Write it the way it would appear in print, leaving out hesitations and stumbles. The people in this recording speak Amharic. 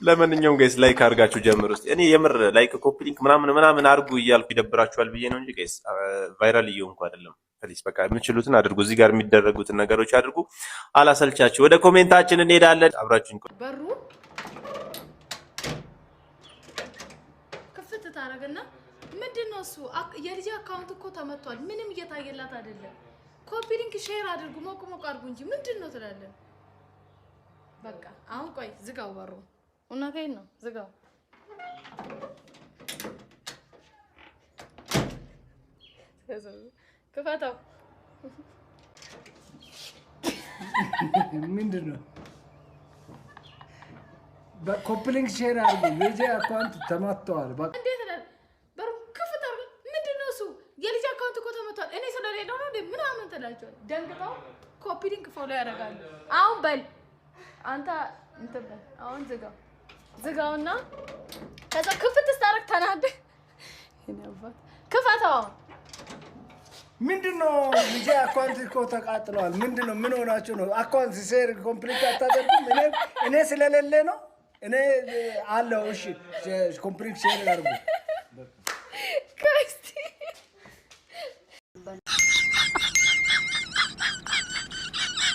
ለማንኛውም ጋይስ ላይክ አድርጋችሁ ጀምሩ እስቲ እኔ የምር ላይክ ኮፒ ሊንክ ምናምን አድርጉ እያልኩ ይደብራችኋል ብዬ ነው እንጂ ጋይስ ቫይራል እየሆንኩ አይደለም ፕሊስ በቃ የምትችሉትን አድርጉ እዚህ ጋር የሚደረጉትን ነገሮች አድርጉ አላሰልቻችሁ ወደ ኮሜንታችን እንሄዳለን አብራችሁን በሩ ከፍት ታረጋና ምንድነው እሱ የልጅ አካውንት እኮ ተመቷል ምንም እየታየላት አይደለም ኮፒ ሊንክ ሼር አድርጉ ሞቅ አድርጉ እንጂ ምንድነው ትላለህ በቃ አሁን ቆይ ዝጋው በሩ እውነቴን ነው ዝጋው ክፈተው ምንድነው በኮፒ ሊንክ ሼር አድርጉ የልጅ አካውንት ተመቷል በቃ እንዴት ነው በሩ ክፈት አድርጉ ምንድነው እሱ የልጅ አካውንት እኮ ተመቷል እኔ ስለሌለው ነው ምናምን ተላቸው ደንግጣው ኮፒ ሊንክ ፎሎ ያደርጋሉ አሁን በል አንተ እንትን በል አሁን ዝጋውና ከዛ ክፍት ስታረግ ተናደ ይነባት ክፈተው ምንድነው ልጅ አካውንት እኮ ተቃጥሏል ምንድነው ምን ሆናችሁ ነው አካውንት ሼር ኮምፕሊት አታደርጉም እኔ ስለሌለ ነው እኔ አለው እሺ ኮምፕሊት ሼር አድርጉ